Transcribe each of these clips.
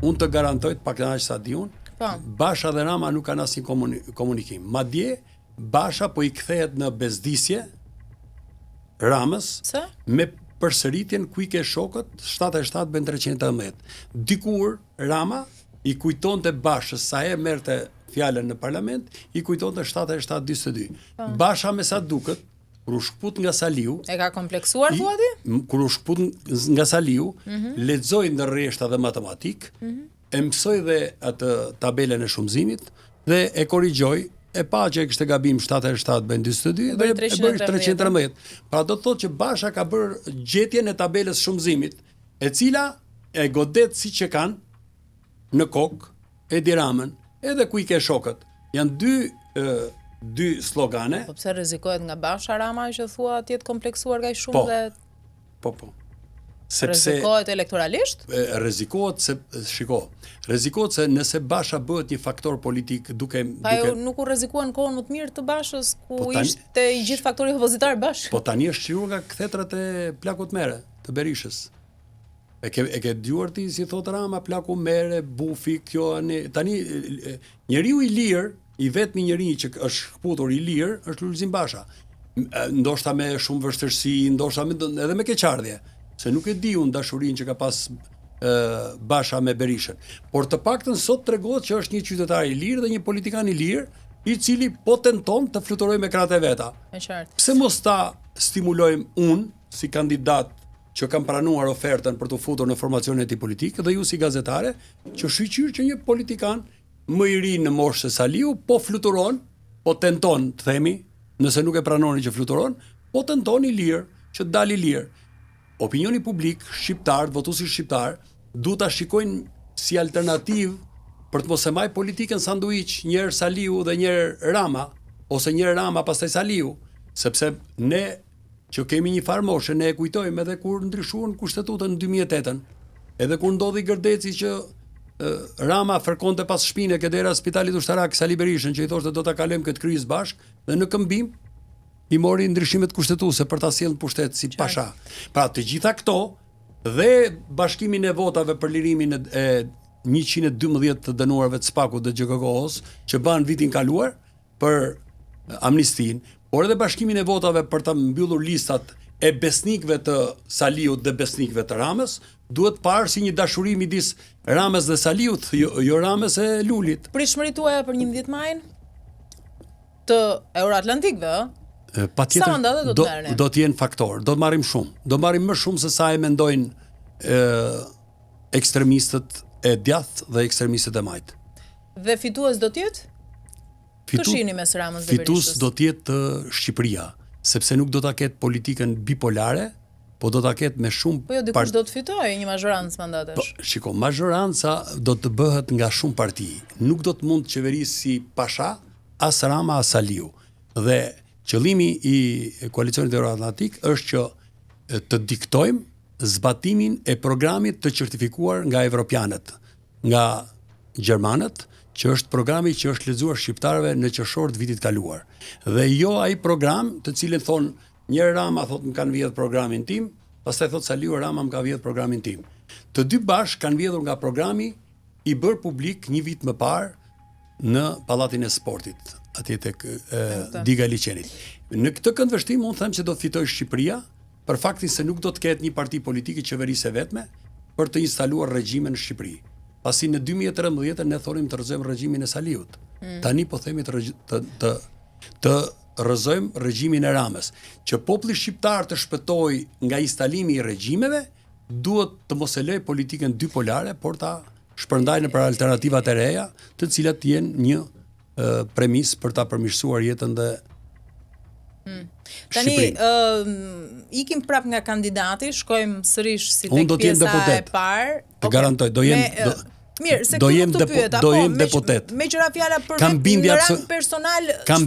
unë të garantoj të pak sa di unë, Basha dhe Rama nuk kanë asnjë komunikim. Madje Basha po i kthehet në bezdisje Ramës me përsëritjen ku i ke shokët 77 bën 318. Dikur Rama i kujtonte Bashës sa e merrte fjalën në parlament, i kujtonte 77-42. Basha me sa duket, kur u shkput nga Saliu, e ka kompleksuar thua ti? Kur u shkput nga Saliu, lexoi në rreshta dhe matematik, e mësoi dhe atë tabelën e shumëzimit dhe e korrigjoi, e pa që e kishte gabim 77 bën 42 dhe e bëri 313. Pra do të thotë që Basha ka bërë gjetjen e tabelës shumëzimit, e cila e godet siç e kanë në kokë Edi Ramën, edhe ku i ke shokët. Janë dy slogane. Po pse rrezikohet nga Basha Rama që thua të jetë kompleksuar kaq shumë dhe Po. Sepse rrezikohet elektoralisht? Rrezikohet se nëse Basha bëhet një faktor politik duke jo nuk u rrezikuan kohën më të mirë të Bashës ku ishte i gjithë faktori opozitar Bashë. Po tani është shirur nga kthetrat e plakut mere të Berishës. E ke dëgjuar ti si thot Rama, plaku mere, bufi, kjo tani njeriu i lirë, i vetmi njeri që është shkputur i lirë, është Lulzim Basha. Ndoshta me shumë vështirësi, ndoshta edhe me keqardhje, se nuk e di unë dashurinë që ka pas Basha me Berishën. Por të paktën sot tregohet që është një qytetar i lirë dhe një politikan i lirë, i cili po tenton të fluturojë me kratë e veta. Pse mos ta stimulojmë unë si kandidat që kam pranuar ofertën për të futur në formacionin e tij politik dhe ju si gazetare, që shqyr që një politikan më i ri në moshë se Saliu po fluturon, po tenton, të themi, nëse nuk e pranoni që fluturon, po tenton i lirë, që të dalë i lirë. Opinioni publik shqiptar, votuesi shqiptar, duhet ta shikojnë si alternativë për të mos e marrë politikën sanduiç, njëherë Saliu dhe njëherë Rama, ose njëherë Rama pastaj Saliu, sepse ne që kemi një farë moshe, ne e kujtojmë edhe kur ndryshuan kushtetutën në 2008, edhe kur ndodhi Gërdeci që Rama fërkonte pas shpinë ke dera spitalit ushtarak Sali Berishën që i thoshte do ta kalojmë këtë krizë bashk dhe në këmbim i mori ndryshimet kushtetuese për ta sjellë në pushtet si pasha. Pra të gjitha këto dhe bashkimin e votave për lirimin e 112 të dënuarve të SPAK-ut dhe GKK-s që ban vitin kaluar për amnistin, por edhe bashkimin e votave për të mbyllur listat e besnikëve të Saliut dhe besnikëve të Ramës, duhet parë si një dashuri midis Ramës dhe Saliut, jo Ramës e Lulit. Pritshmëritë tuaja për 11 majin të Euroatlantikëve, patjetër sa mandate do të merrni? Do të jenë faktor, do të marrim shumë. Do marrim më shumë se sa e mendojnë ekstremistët e djathtë dhe ekstremistët e majt. Dhe fitues do të jetë? Të shihni mes Ramës dhe Berishës. Fitues do të jetë Shqipëria, sepse nuk do ta ketë politikën bipolare, po do ta ketë me shumë Po jo dikush do të fitojë një mazhorancë mandatesh. Po, shiko, mazhoranca do të bëhet nga shumë parti. Nuk do të mund të qeverisë si Pasha, as Rama, as Saliu. Dhe qëllimi i koalicionit euroatlantik është që të diktojmë zbatimin e programit të certifikuar nga evropianët, nga gjermanët, që është programi që është lexuar shqiptarëve në qershor të vitit kaluar. Dhe jo ai program të cilin thon një Rama thot më kanë vjedhur programin tim, pastaj thot Saliu Rama më ka vjedhur programin tim. Të dy bashkë kanë vjedhur nga programi i bërë publik një vit më parë në Pallatin e Sportit, atje tek Diga e Liçenit. Në këtë këndvështrim unë them se do të fitojë Shqipëria për faktin se nuk do të ketë një parti politike qeverisë vetme për të instaluar regjimin në Shqipëri. Pasi në 2013 ne thonim të rrëzojmë regjimin e Saliut. Tani po themi të rrëzojmë regjimin e Ramës. Që populli shqiptar të shpëtojë nga instalimi i regjimeve, duhet të mos e lejë politikën dypolare, por ta shpërndajë për alternativat e reja, të cilat jenë një premis për ta përmirësuar jetën dhe Tani ikim prap nga kandidati, shkojmë sërish si tek pjesa e parë. Të garantoj, do jem mirë, se këtu nuk të pyet, do jem deputet. Me qëra fjala për në rang personal, kam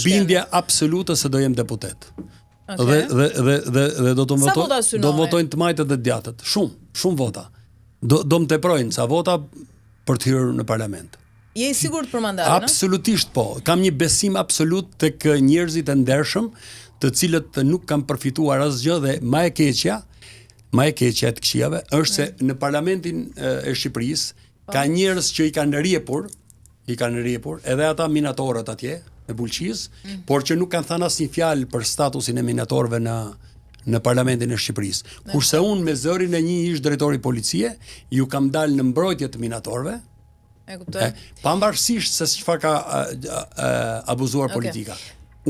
bindje absolute se do jem deputet. Dhe do të votojnë të majtët dhe djatët. Shumë vota. Do më teprojnë sa vota për të hyrë në parlament. Je i sigurt për mandatin? Absolutisht po. Kam një besim absolut tek njerëzit e ndershëm, të cilët nuk kanë përfituar asgjë dhe më e keqja, më e keqja e të këqijave është se në parlamentin e Shqipërisë ka njerëz që i kanë rrjepur, edhe ata minatorët atje në Bulqisë, por që nuk kanë thënë asnjë fjalë për statusin e minatorëve në parlamentin e Shqipërisë. Kurse unë me zërin e një ish drejtori policie ju kam dalë në mbrojtje të minatorëve. E kuptoj. Pavarësisht se çfarë ka abuzuar politika.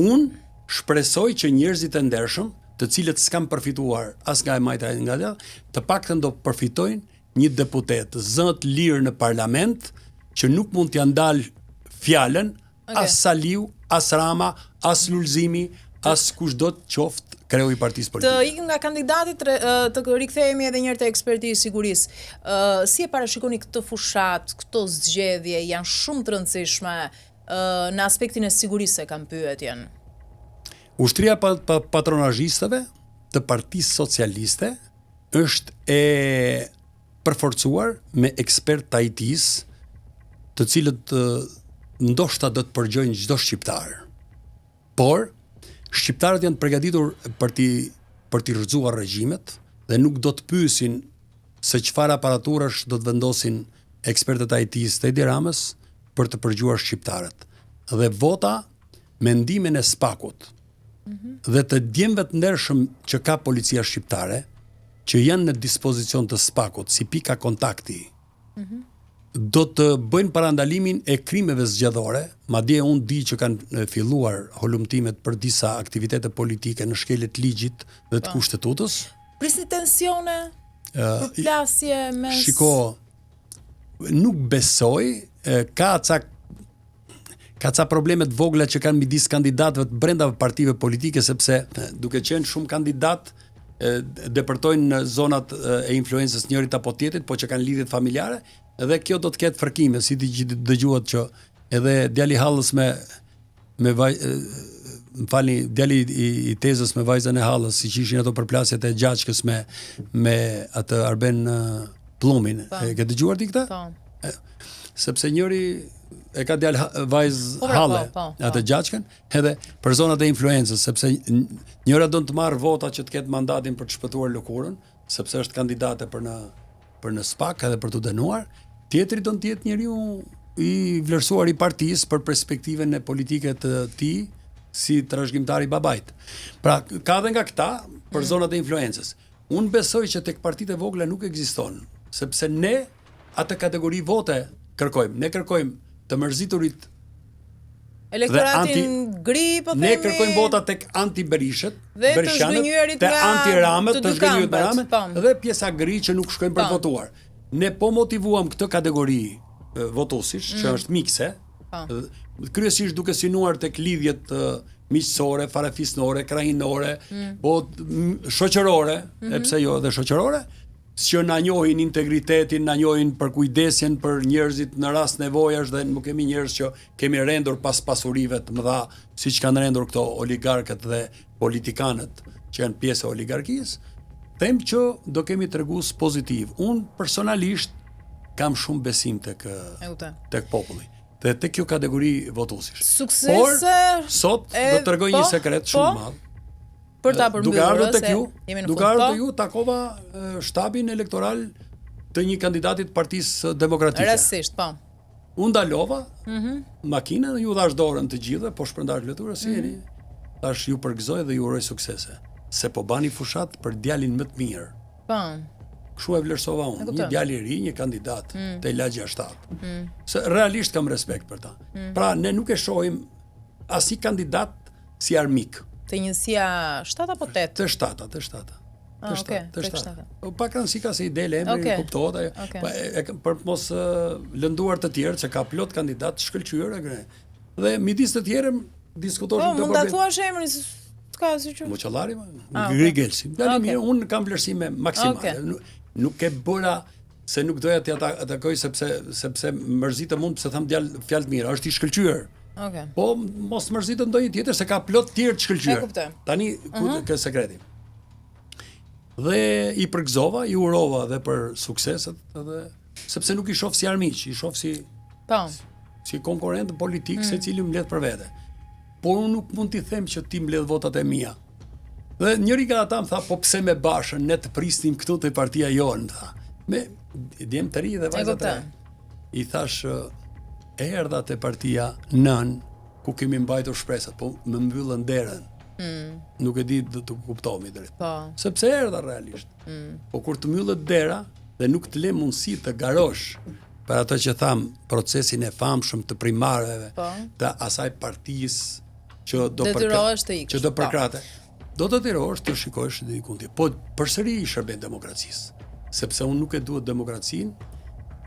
Unë shpresoj që njerëzit e ndershëm, të cilët s'kan përfituar as nga e majta nga dhe, të paktën do përfitojnë një deputet zë të lirë në parlament që nuk mund t'ja ndal fjalën as Saliu, as Rama, as Lulzimi, as kushdo të qoftë kreu i partisë politike. Të ikim nga kandidatit, të rikthehemi edhe një herë te eksperti i sigurisë. Si e parashikoni këtë fushat, këto zgjedhje janë shumë të rëndësishme në aspektin e sigurisë, e kam pyetjen. Ushtria patronazhistëve të Partisë Socialiste është e përforcuar me ekspert të IT-s, të cilët ndoshta do të përgjojnë çdo shqiptar. Por shqiptarët janë përgatitur për t'i rrëzuar regjimet dhe nuk do të pyesin se çfarë aparaturash do të vendosin ekspertët e IT-s të Edi Ramës për të përgjuar shqiptarët. Dhe vota me ndimin e SPAK-ut dhe të djemve të ndershëm që ka policia shqiptare, që janë në dispozicion të SPAK-ut si pika kontakti, do të bëjnë parandalimin e krimeve zgjedhore, madje unë di që kanë filluar holumtimet për disa aktivitete politike në shkeljet ligjit dhe të kushtetutës. Prisni tensione, përplasje mes... Shiko, nuk besoj, ka ca problemet vogla që kanë midis kandidatëve të brenda partive politike, sepse duke qenë shumë kandidat depërtojnë në zonat e influencës njërit apo tjetrit, po që kanë lidhjet familjare, edhe kjo do të ketë fërkime, si dëgjuat që edhe djali Hallës djali i Tezës me vajzën e Hallës, si që ishin ato përplasjet e Gjaçkës me atë Arben Plumin. E ke dëgjuar ti këtë? Sepse njëri e ka djalë vajzë Halle, atë Gjaçkën, edhe për zonat e influencës, sepse njëra do të marrë vota që të ketë mandatin për të shpëtuar lëkurën, sepse është kandidate për në SPAK edhe për të dënuar, tjetri do të jetë njeriu i vlerësuar i partisë për perspektiven e politike të tij si trashëgimtar i babait. Pra, ka edhe nga këta për zonat e influencës. Unë besoj që tek partitë e vogla nuk ekziston, sepse ne atë kategori vote kërkojmë. Ne kërkojmë të mërziturit elektoratin gri, po themi. Ne kërkojmë vota tek anti-Berishët, dhe të zhgënjërit nga anti-Ramët, të zhgënjërit me Ramën, po. dhe pjesa gri që nuk shkojnë për votuar. Ne po motivuam këtë kategori votuesish, që është mikse, kryesisht duke synuar tek lidhjet miqësore, farefisnore, krahinore, po shoqërore, e pse jo edhe shoqërore, që na njohin integritetin, na njohin për kujdesjen për njerëzit në rast nevojash, dhe nuk kemi njerëz që kemi rendur pas pasurive të mëdha, siç kanë rendur këto oligarkët dhe politikanët që janë pjesë e oligarkisë. Them që do kemi tregues pozitiv. Unë personalisht kam shumë besim tek populli dhe tek kjo kategori votuesish. Suksese. Por sot do të tregoj një sekret shumë madh. Për ta përmbyllur, duke ardhur tek ju, takova shtabin elektoral të një kandidatit Partisë Demokratike. Rastësisht, po. Unë ndalova makinën dhe ju dhash dorën të gjithëve, po shpërndash lëtura si jeni. Tash ju përgëzoj dhe ju uroj suksese. Se po bani fushat për djalin më të mirë. Po. Kështu e vlerësova unë. Një djalë i ri, një kandidat te lagja 7. Se realisht kam respekt për ta. Pra ne nuk e shohim asnjë kandidat si armik. Të njësia 7 apo 8? Të 7. Të 7. Pak rëndësi ka se i del emri, kuptohet, për mos lënduar të tjerë, që ka plot kandidat të shkëlqyer, dhe midis të tjerëm diskutoshim të problem. Mund ta thuash emrin, s'ka si që. Moçallari, Grigelsi. Unë kam vlerësime maksimale. Nuk e bëra se nuk doja t'ja atakoj sepse mërzitë mund, pse tham djalë fjalë të mira, është i shkëlqyer. Po mos mërzitet ndonjë tjetër se ka plot tjerë të shkëlqyer. Tani ku ka sekreti. Dhe i përgëzova, i urova dhe për sukseset, edhe sepse nuk i shoh si armiq, i shoh si konkurrent politik, secili mbledh për vete. Por unë nuk mund t'i them që ti mbledh votat e mia. Dhe njëri nga ata më tha, po pse me Bashën, ne të prisnim këtu të partia jonë, tha. Me djem të ri dhe vajza të re. I thash, erdha te partia nën, ku kemi mbajtur shpresat, po më mbyllën derën. Nuk e di të kuptohemi drejt. Po. Sepse erdha realisht. Po kur të mbyllet dera dhe nuk të le mundësi të garosh për ato që tham, procesin e famshëm të primarëve, të asaj partisë që do përkrate. Do të detyrohesh të shikosh diku tjetër. Po përsëri i shërben demokracisë, sepse unë nuk e duhet demokracinë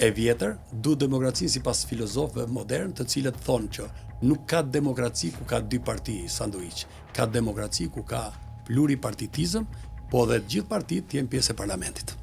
e vjetër, duhet demokracinë sipas filozofëve modern, të cilët thonë që nuk ka demokraci ku ka dy parti sanduiç, ka demokraci ku ka pluripartitizëm, po dhe të gjithë partitë jenë pjesë e parlamentit.